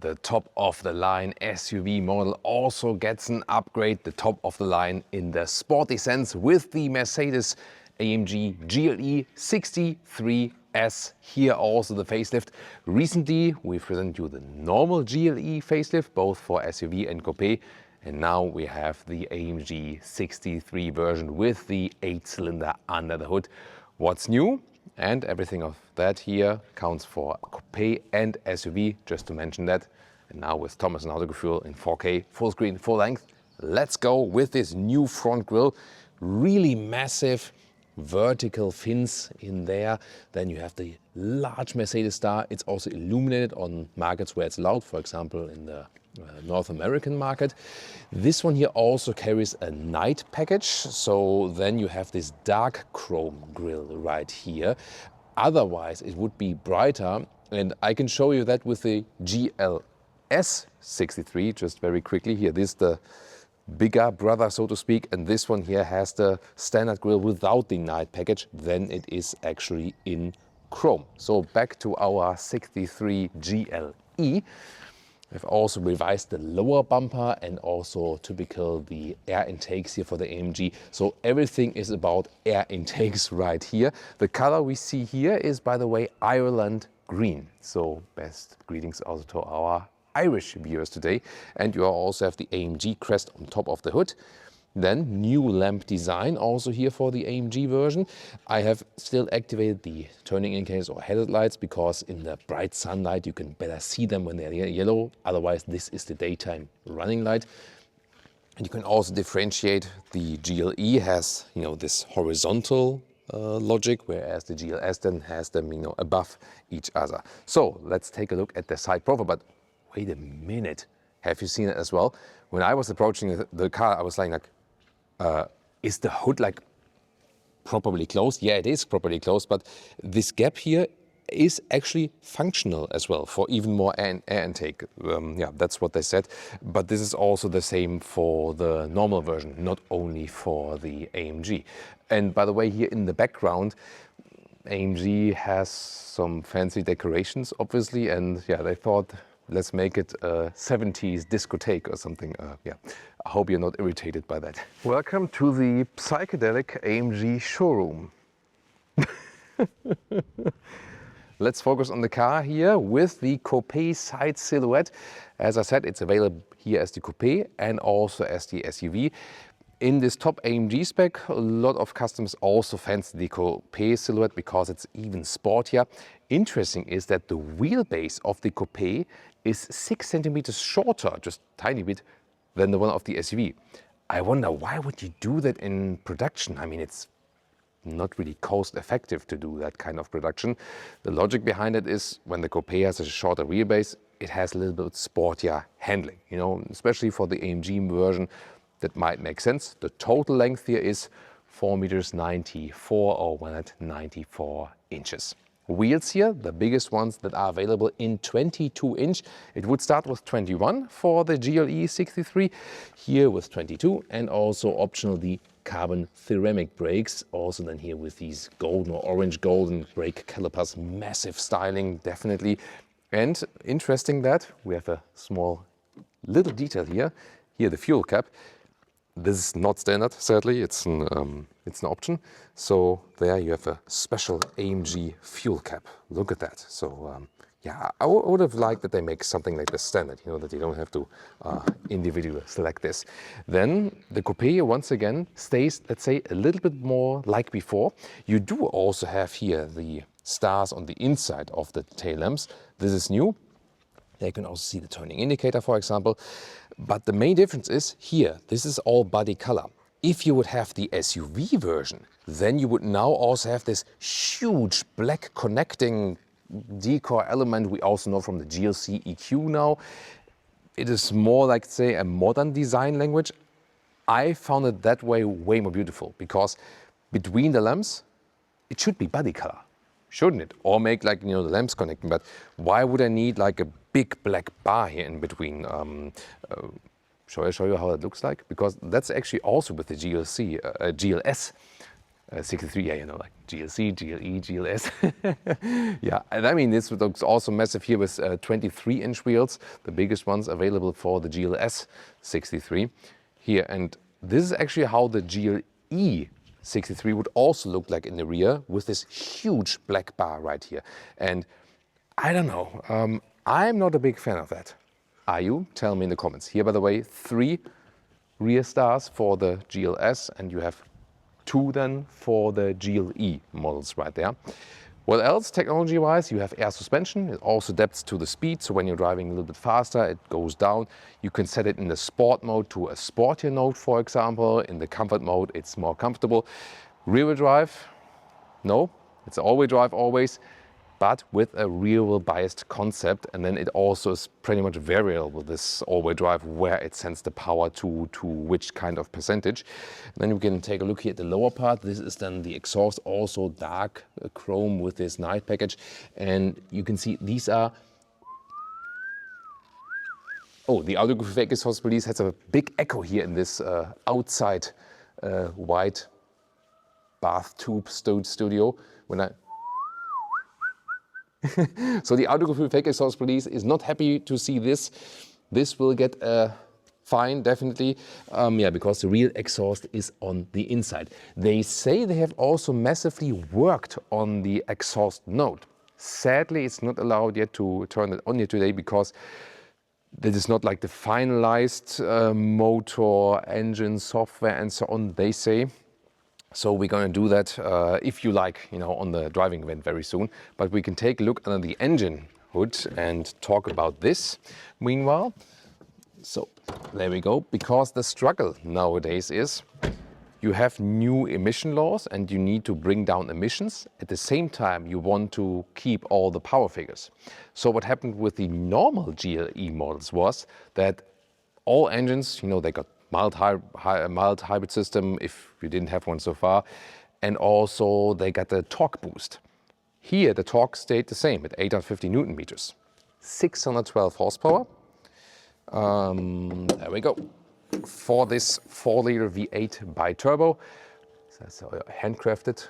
The top of the line SUV model also gets an upgrade, the top of the line in the sporty sense with the Mercedes-AMG GLE 63S. Here also the facelift. Recently we presented you the normal GLE facelift, both for SUV and Coupé. And now we have the AMG 63 version with the 8-cylinder under the hood. What's new? And everything of that here counts for Coupé and SUV, just to mention that. And now with Thomas and Autogefühl in 4K, full screen, full length. Let's go with this new front grille. Really massive vertical fins in there. Then you have the large Mercedes star. It's also illuminated on markets where it's allowed, for example in the North American market. This one here also carries a night package, so then you have this dark chrome grille right here. Otherwise it would be brighter, and I can show you that with the GLS 63 just very quickly. Here, this is the bigger brother, so to speak, and this one here has the standard grille without the night package. Then it is actually in chrome. So back to our 63 GLE. I've also revised the lower bumper and also typical the air intakes here for the AMG. So everything is about air intakes right here. The color we see here is, by the way, Ireland green. So best greetings also to our Irish viewers today. And you also have the AMG crest on top of the hood. Then new lamp design also here for the AMG version. I have still activated the turning indicators or headlights because in the bright sunlight you can better see them when they're yellow. Otherwise this is the daytime running light. And you can also differentiate. The GLE has, this horizontal logic, whereas the GLS then has them, above each other. So let's take a look at the side profile. But wait a minute, have you seen it as well? When I was approaching the car, I was like, is the hood properly closed? Yeah, it is properly closed, but this gap here is actually functional as well for even more air intake. Yeah, that's what they said. But this is also the same for the normal version, not only for the AMG. And by the way, here in the background, AMG has some fancy decorations, obviously, and yeah, they thought, let's make it a 70s discotheque or something. Yeah, I hope you're not irritated by that. Welcome to the psychedelic AMG showroom. Let's focus on the car here with the Coupé side silhouette. As I said, it's available here as the Coupé and also as the SUV. In this top AMG spec, a lot of customers also fancy the Coupé silhouette because it's even sportier. Interesting is that the wheelbase of the Coupé is 6 centimeters shorter, just a tiny bit, than the one of the SUV. I wonder, why would you do that in production? I mean, it's not really cost effective to do that kind of production. The logic behind it is when the Coupé has a shorter wheelbase, it has a little bit sportier handling, especially for the AMG version. That might make sense. The total length here is 4 meters 94 or 194 inches. Wheels here, the biggest ones that are available in 22 inch. It would start with 21 for the GLE 63, here with 22, and also optional the carbon ceramic brakes. Also then here with these golden or orange golden brake calipers, massive styling, definitely. And interesting that we have a small little detail here. Here the fuel cap. This is not standard, sadly, it's an option. So there you have a special AMG fuel cap. Look at that. So yeah, I would have liked that they make something like this standard, that you don't have to individually select this. Then the Coupé once again stays, let's say, a little bit more like before. You do also have here the stars on the inside of the tail lamps. This is new. There you can also see the turning indicator, for example. But the main difference is here, this is all body color. If you would have the SUV version, then you would now also have this huge black connecting decor element we also know from the GLC EQ now. It is more like, say, a modern design language. I found it that way more beautiful because between the lamps, it should be body color, shouldn't it? Or make the lamps connecting. But why would I need like a big black bar here in between? Shall I show you how it looks like? Because that's actually also with the GLS. 63, yeah, you know, like GLC, GLE, GLS. Yeah, and I mean, this looks also massive here with 23-inch wheels, the biggest ones available for the GLS 63 here. And this is actually how the GLE 63 would also look like in the rear with this huge black bar right here. And I don't know, I'm not a big fan of that. Are you? Tell me in the comments. Here, by the way, 3 rear stars for the GLS, and you have 2 then for the GLE models right there. What else technology-wise? You have air suspension. It also adapts to the speed, so when you're driving a little bit faster, it goes down. You can set it in the sport mode to a sportier mode, for example. In the comfort mode, it's more comfortable. Rear-wheel drive? No, it's all-wheel drive always, but with a rear-wheel biased concept, and then it also is pretty much variable, this all-wheel drive, where it sends the power to which kind of percentage. And then we can take a look here at the lower part. This is then the exhaust, also dark chrome with this night package. And you can see these are, oh, the Autogefühl Français has a big echo here in this outside white bath tube studio. When I so the Autogefühl Français is not happy to see this. This will get a fine, definitely, yeah, because the real exhaust is on the inside. They say they have also massively worked on the exhaust note. Sadly, it's not allowed yet to turn it on here today because this is not like the finalized motor, engine, software, and so on, they say. So we're going to do that, if you like, you know, on the driving event very soon. But we can take a look under the engine hood and talk about this meanwhile. So there we go. Because the struggle nowadays is you have new emission laws and you need to bring down emissions. At the same time, you want to keep all the power figures. So what happened with the normal GLE models was that all engines, you know, they got mild hybrid system if you didn't have one so far, and also they got the torque boost. Here the torque stayed the same at 850 Newton meters, 612 horsepower. There we go. For this 4-liter V8 bi-turbo, so handcrafted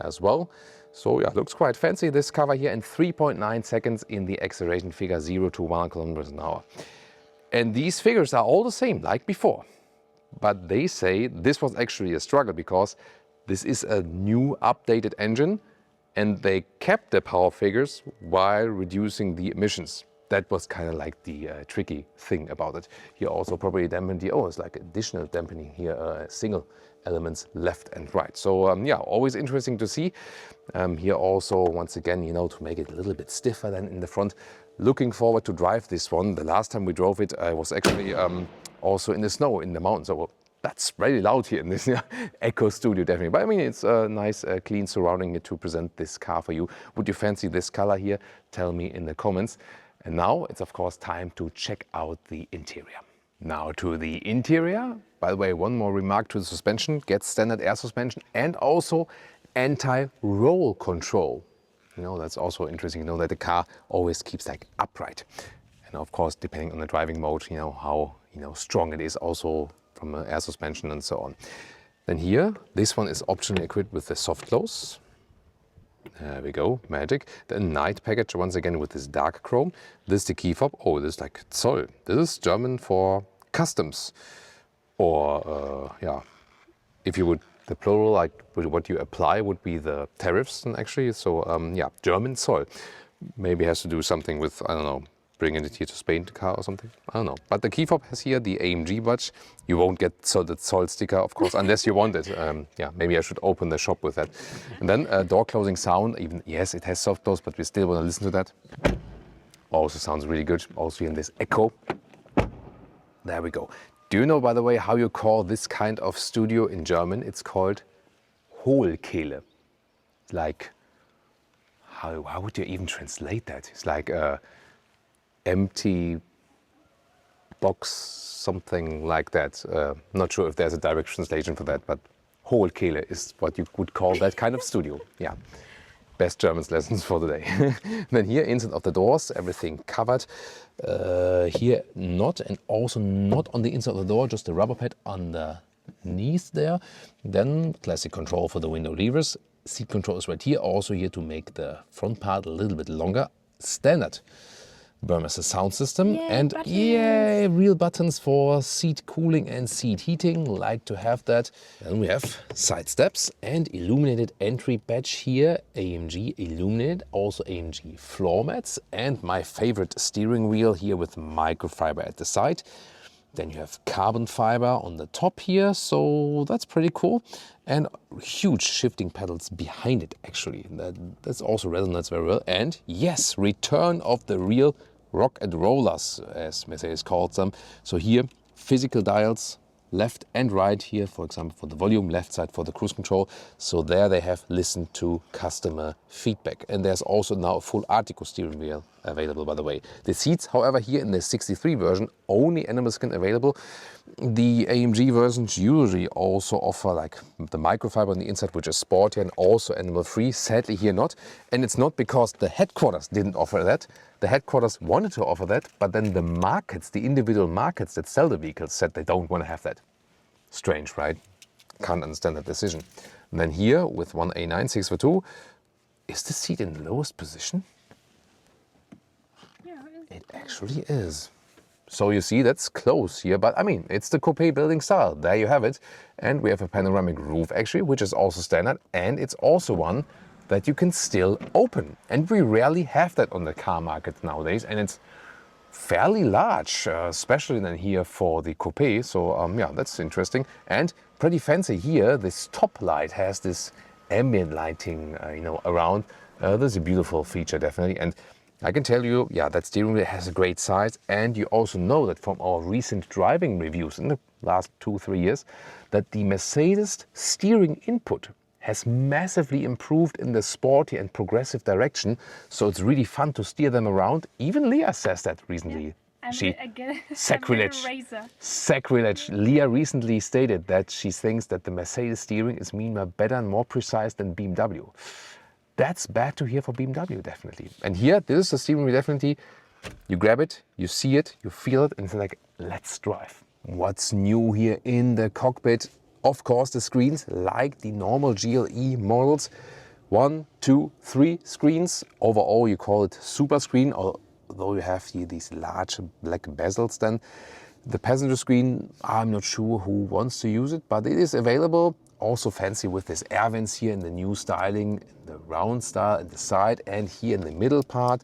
as well. So yeah, looks quite fancy, this cover here, in 3.9 seconds in the acceleration figure 0 to 1 kilometers an hour. And these figures are all the same like before. But they say this was actually a struggle because this is a new updated engine and they kept the power figures while reducing the emissions. That was kind of like the tricky thing about it. Here also probably dampened the, oh, it's like additional dampening here, single elements left and right. So yeah, always interesting to see. Here also, once again, you know, to make it a little bit stiffer than in the front. Looking forward to drive this one. The last time we drove it, I was actually also in the snow, in the mountains. So that's really loud here in this Echo Studio, definitely. But I mean, it's a nice, clean surrounding here to present this car for you. Would you fancy this color here? Tell me in the comments. And now it's, of course, time to check out the interior. Now to the interior. By the way, one more remark to the suspension. Gets standard air suspension and also anti-roll control. You know, that's also interesting, you know, that the car always keeps like upright. And of course, depending on the driving mode, you know, how, you know, strong it is also from air suspension and so on. Then here, this one is optionally equipped with the soft close. There we go, magic. The night package, once again, with this dark chrome. This is the key fob. Oh, this is like Zoll. This is German for customs. Or, yeah, if you would, the plural, like what you apply would be the tariffs, actually. So, yeah, German Zoll. Maybe has to do something with, I don't know, bringing it here to Spain, the car or something. I don't know. But the key fob has here the AMG badge. You won't get the Zoll sticker, of course, unless you want it. Yeah, maybe I should open the shop with that. And then door closing sound. Even, yes, it has soft close, but we still want to listen to that. Also sounds really good. Also in this echo. There we go. Do you know, by the way, how you call this kind of studio in German? It's called Hohlkehle. Like, how would you even translate that? It's like a empty box, something like that. Not sure if there's a direct translation for that, but Hohlkehle is what you would call that kind of studio. Yeah, best German lessons for the day. Then here, inside of the doors, everything covered. Here, not, and also not on the inside of the door, just the rubber pad on the underneath there. Then classic control for the window levers. Seat control is right here, also here to make the front part a little bit longer. Standard Mercedes sound system. Yay, and buttons. yay, real buttons for seat cooling and seat heating. Like to have that. Then we have side steps and illuminated entry badge here. AMG illuminated, also AMG floor mats. And my favorite steering wheel here with microfiber at the side. Then you have carbon fiber on the top here, so that's pretty cool. And huge shifting pedals behind it, actually. That's also resonates very well. And yes, return of the real rock and rollers, as Mercedes calls them. So here, physical dials, left and right here, for example, for the volume, left side for the cruise control. So there they have listened to customer feedback. And there's also now a full Artico steering wheel available, by the way. The seats, however, here in the 63 version, only animal skin available. The AMG versions usually also offer like the microfiber on the inside, which is sporty and also animal free. Sadly here not. And it's not because the headquarters didn't offer that. The headquarters wanted to offer that, but then the markets, the individual markets that sell the vehicles said they don't want to have that. Strange, right? Can't understand that decision. And then here with 1A9 6x2, is the seat in the lowest position? Yeah, it actually is. So you see, that's close here, but I mean, it's the Coupé building style. There you have it. And we have a panoramic roof actually, which is also standard. And it's also one that you can still open. And we rarely have that on the car market nowadays. And it's fairly large, especially then here for the Coupé. So yeah, that's interesting. And pretty fancy here, this top light has this ambient lighting, around. That's a beautiful feature, definitely. And I can tell you, yeah, that steering wheel has a great size. And you also know that from our recent driving reviews in the last 2-3 years, that the Mercedes steering input has massively improved in the sporty and progressive direction. So it's really fun to steer them around. Even Leah says that recently. Sacrilege. Leah recently stated that she thinks that the Mercedes steering is meanwhile better and more precise than BMW. That's bad to hear for BMW, definitely. And here, this is the steering wheel, definitely. You grab it, you see it, you feel it, and it's like, let's drive. What's new here in the cockpit? Of course, the screens, like the normal GLE models. 1, 2, 3 screens. Overall, you call it super screen, although you have here these large black bezels then. The passenger screen, I'm not sure who wants to use it, but it is available. Also fancy with this air vents here in the new styling, the round style at the side and here in the middle part.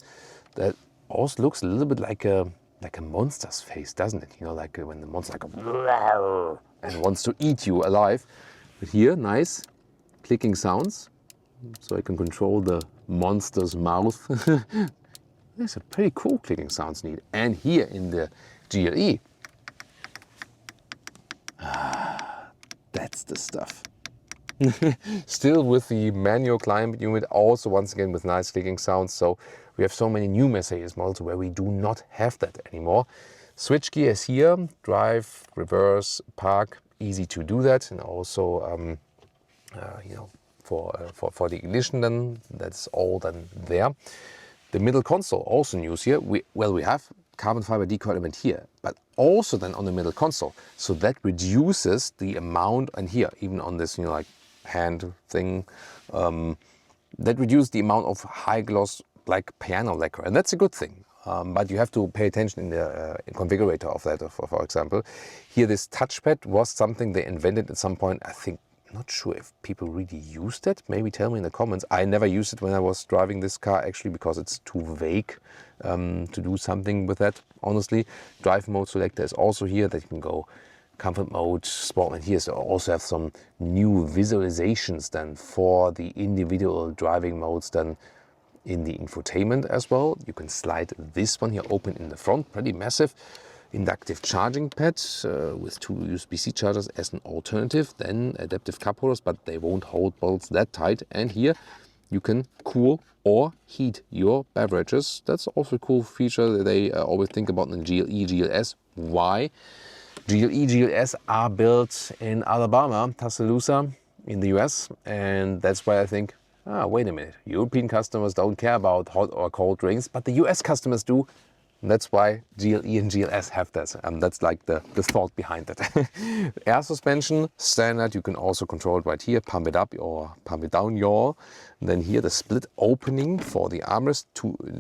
That also looks a little bit like a monster's face, doesn't it? Like when the monster and wants to eat you alive. But here, nice clicking sounds, so I can control the monster's mouth. There's a pretty cool clicking sounds need. And here in the GLE, that's the stuff. Still with the manual climate unit, also once again with nice clicking sounds. So we have so many new Mercedes models where we do not have that anymore. Switch gear is here, drive, reverse, park, easy to do that. And also, for the ignition then, that's all then there. The middle console, also news here. We have carbon fiber decoy element here, but also then on the middle console. So that reduces the amount, and here, even on this, like hand thing, that reduces the amount of high gloss like piano lacquer. And that's a good thing. But you have to pay attention in the configurator of that, for example. Here, this touchpad was something they invented at some point. I think, not sure if people really used it. Maybe tell me in the comments. I never used it when I was driving this car, actually, because it's too vague to do something with that, honestly. Drive mode selector is also here, that you can go comfort mode, sport mode here. So also have some new visualizations then for the individual driving modes then in the infotainment as well. You can slide this one here open in the front, pretty massive. Inductive charging pad with 2 USB-C chargers as an alternative. Then adaptive cup holders, but they won't hold bottles that tight. And here you can cool or heat your beverages. That's also a cool feature that they always think about in GLE, GLS. Why? GLE, GLS are built in Alabama, Tuscaloosa in the US. And that's why I think, wait a minute, European customers don't care about hot or cold drinks, but the US customers do. That's why GLE and GLS have that. That's like the thought behind it. Air suspension, standard. You can also control it right here, pump it up or pump it down yaw. And then here the split opening for the armrest.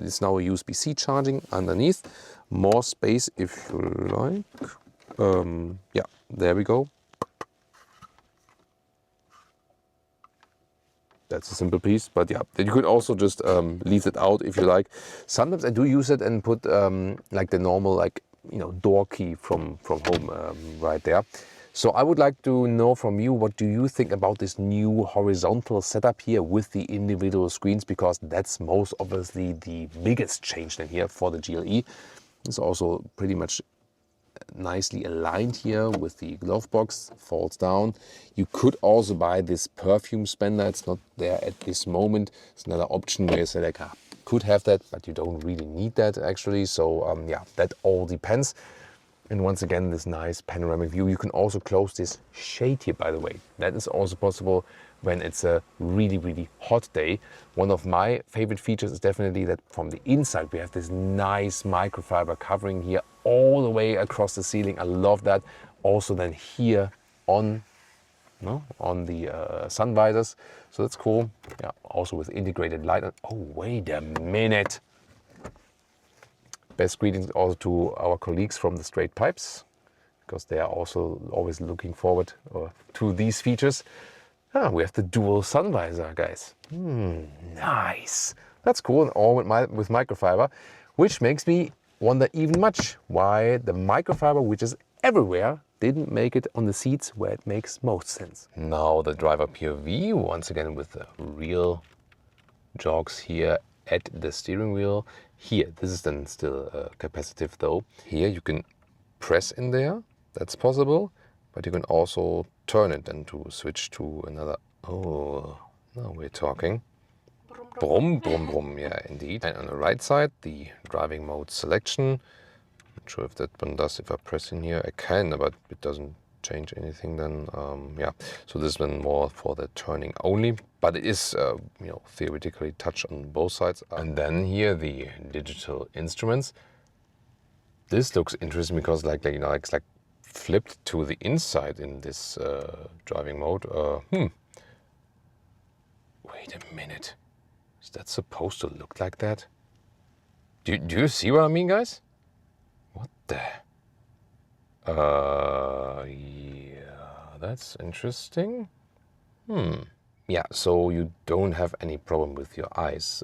It's now a USB-C charging underneath. More space if you like. Yeah, there we go. That's a simple piece, but yeah, you could also just leave it out if you like. Sometimes I do use it and put like the normal, like, you know, door key from home right there. So I would like to know from you, what do you think about this new horizontal setup here with the individual screens? Because that's most obviously the biggest change in here for the GLE. It's also pretty much nicely aligned here with the glove box, falls down. You could also buy this perfume spender. It's not there at this moment. It's another option where you say like, could have that, but you don't really need that actually. So yeah, that all depends. And once again, this nice panoramic view. You can also close this shade here, by the way. That is also possible when it's a really, really hot day. One of my favorite features is definitely that from the inside, we have this nice microfiber covering here all the way across the ceiling. I love that. Also then here on the sun visors. So that's cool. Yeah, also with integrated light. Oh, wait a minute. Best greetings also to our colleagues from the Straight Pipes, because they are also always looking forward to these features. We have the dual sun visor, guys. Nice. That's cool, and all with microfiber, which makes me wonder even much why the microfiber, which is everywhere, didn't make it on the seats where it makes most sense. Now the driver POV, once again with the real jogs here at the steering wheel. Here, this is then still capacitive though. Here you can press in there, that's possible, but you can also turn it and to switch to another. Oh, now we're talking. Brum, brum, brum, yeah, indeed. And on the right side, the driving mode selection. Not sure if that one does. If I press in here, I can, but it doesn't change anything then. Yeah, so this one more for the turning only, but it is, you know, theoretically touch on both sides. And then here the digital instruments. This looks interesting because like you know, it's like flipped to the inside in this driving mode. Wait a minute. Is that supposed to look like that? Do you see what I mean, guys? What the? Yeah, that's interesting. Yeah, so you don't have any problem with your eyes.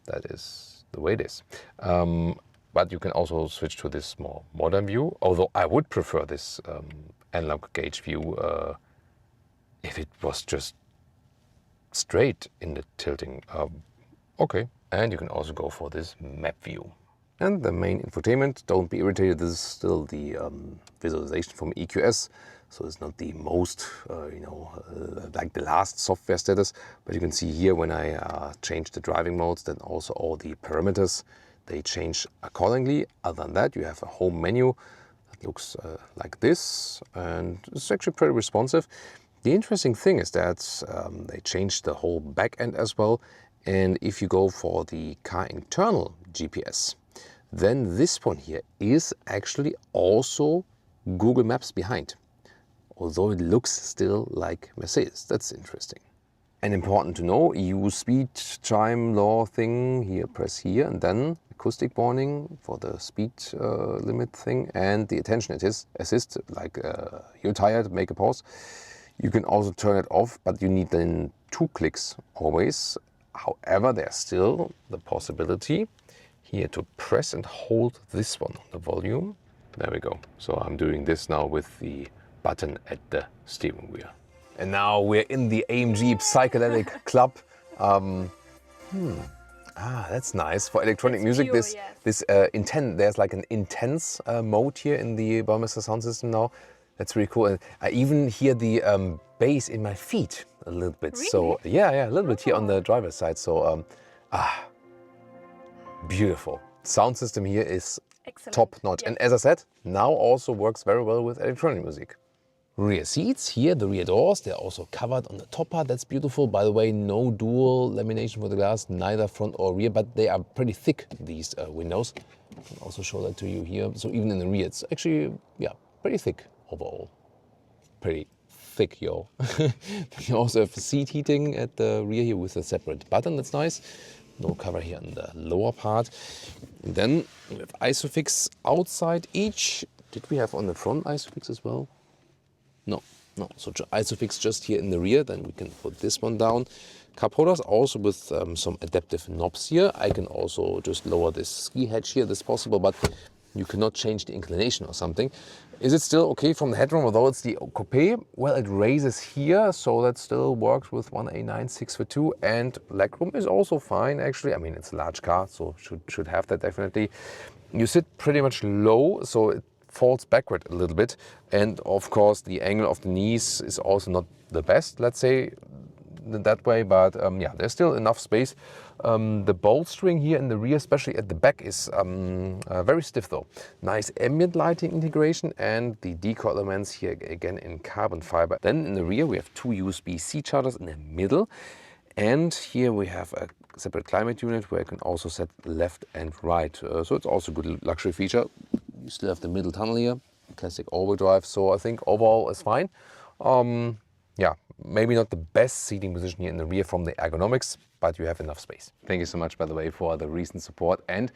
That is the way it is. But you can also switch to this more modern view, although I would prefer this analog gauge view if it was just straight in the tilting. Okay, and you can also go for this map view. And the main infotainment, don't be irritated, this is still the visualization from EQS, so it's not the most, you know, like the last software status, but you can see here when I change the driving modes, then also all the parameters, they change accordingly. Other than that, you have a home menu that looks like this, and it's actually pretty responsive. The interesting thing is that they changed the whole back end as well, and if you go for the car internal GPS, then this one here is actually also Google Maps behind, although it looks still like Mercedes. That's interesting. And important to know, EU speed chime law thing, here press here, and then acoustic warning for the speed limit thing, and the attention assist, like you're tired, make a pause. You can also turn it off, but you need then 2 clicks always. However, there's still the possibility here to press and hold this one on the volume. There we go. So I'm doing this now with the button at the steering wheel. And now we're in the AMG psychedelic club. That's nice for electronic music. Pure, This intense. There's like an intense mode here in the Baumeister sound system now. That's really cool. And I even hear the bass in my feet a little bit. Really? So yeah, a little bit here on the driver's side. So beautiful. Sound system here is Excellent. top notch. Yes. And as I said, now also works very well with electronic music. rear seats. Here, the rear doors, they're also covered on the top part. That's beautiful. By the way, no dual lamination for the glass, neither front or rear, but they are pretty thick, these windows. I can also show that to you here. So even in the rear, it's actually, yeah, pretty thick overall. Pretty thick, yo. You also have seat heating at the rear here with a separate button. That's nice. No cover here on the lower part. And then we have ISOFIX outside each. Did we have on the front ISOFIX as well? No. So ISOFIX just here in the rear. Then we can put this one down. Cup holders also with some adaptive knobs here. I can also just lower this ski hatch here. That's possible, but you cannot change the inclination or something. Is it still okay from the headroom, although it's the Coupé? Well, it raises here, so that still works with 1A9 6x2, and legroom is also fine, actually. I mean, it's a large car, so should have that definitely. You sit pretty much low, so it falls backward a little bit. And of course, the angle of the knees is also not the best, let's say, that way, but yeah, there's still enough space. The bolstering here in the rear, especially at the back, is very stiff though. Nice ambient lighting integration, and the deco elements here again in carbon fiber. Then in the rear we have two USB-C chargers in the middle, and here we have a separate climate unit where you can also set left and right. So it's also a good luxury feature. You still have the middle tunnel here, classic all-wheel drive, so I think overall it's fine. Yeah, maybe not the best seating position here in the rear from the ergonomics, but you have enough space. Thank you so much, by the way, for the recent support. And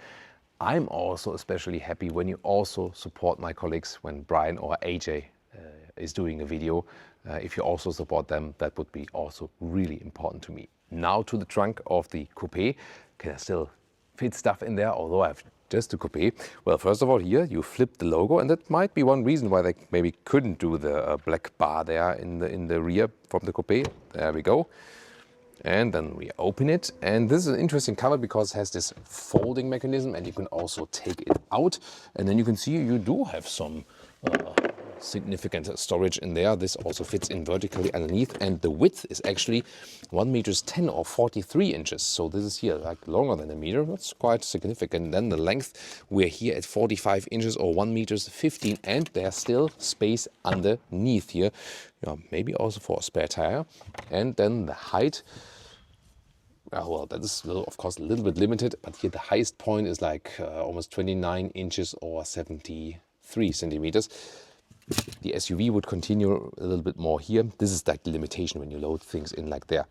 I'm also especially happy when you also support my colleagues when Brian or AJ is doing a video. If you also support them, that would be also really important to me. Now to the trunk of the Coupé. Can I still fit stuff in there, although I've just the Coupé? Well, first of all, here you flip the logo, and that might be one reason why they maybe couldn't do the black bar there in the rear from the Coupé. There we go. And then we open it, and this is an interesting cover because it has this folding mechanism, and you can also take it out, and then you can see you do have some significant storage in there. This also fits in vertically underneath, and the width is actually 1 meters 10 or 43 inches. So this is here like longer than a meter. That's quite significant. Then the length, we're here at 45 inches or 1 meters 15, and there's still space underneath here. Yeah, maybe also for a spare tire. And then the height, well, that is of course a little bit limited, but here the highest point is like almost 29 inches or 73 centimeters. The SUV would continue a little bit more here. This is like the limitation when you load things in like there.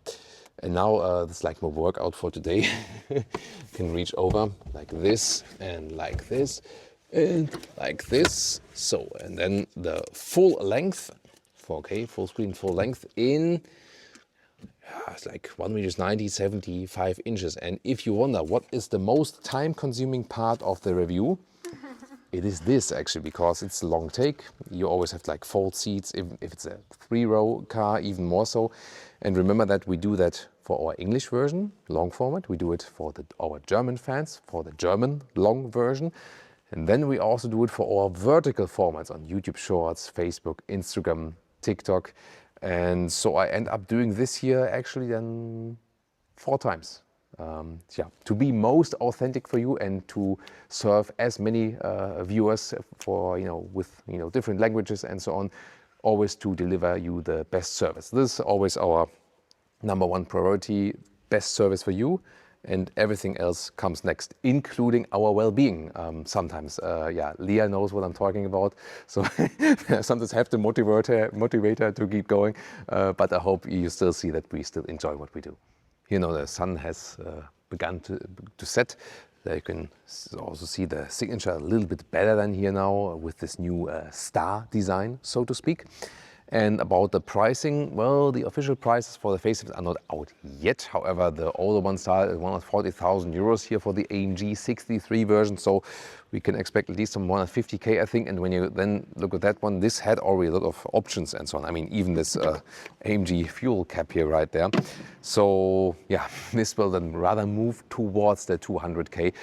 And now this is like my workout for today. Can reach over like this and like this and like this. So, and then the full length, 4K, full screen, full length in, it's like 1 meters 90, 75 inches. And if you wonder what is the most time consuming part of the review, it is this actually, because it's a long take. You always have like fold seats if it's a 3-row car, even more so. And remember that we do that for our English version, long format. We do it for our German fans, for the German long version. And then we also do it for our vertical formats on YouTube Shorts, Facebook, Instagram, TikTok. And so I end up doing this here actually then 4 times. Yeah, to be most authentic for you and to serve as many viewers for, with, different languages and so on, always to deliver you the best service. This is always our #1 priority, best service for you, and everything else comes next, including our well-being. Sometimes, yeah, Leah knows what I'm talking about, so sometimes have the motivator to keep going, but I hope you still see that we still enjoy what we do. The sun has begun to set. There you can also see the signature a little bit better than here now with this new star design, so to speak. And about the pricing, well, the official prices for the facelift are not out yet. However, the older ones start at 140,000 euros here for the AMG 63 version. So we can expect at least some 150K, I think. And when you then look at that one, this had already a lot of options and so on. I mean, even this AMG fuel cap here right there. So yeah, this will then rather move towards the 200K.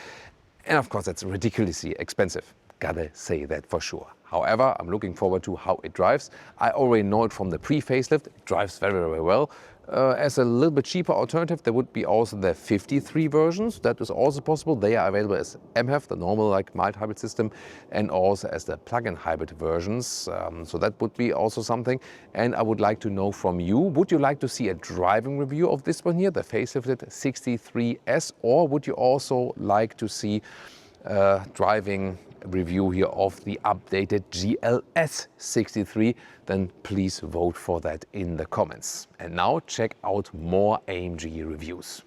And of course, that's ridiculously expensive. Gotta say that for sure. However, I'm looking forward to how it drives. I already know it from the pre-facelift. It drives very, very well. As a little bit cheaper alternative, there would be also the 53 versions. That is also possible. They are available as MHEV, the normal like mild hybrid system, and also as the plug-in hybrid versions. So that would be also something. And I would like to know from you, would you like to see a driving review of this one here, the facelifted 63S, or would you also like to see driving review here of the updated GLS 63, then please vote for that in the comments. And now check out more AMG reviews.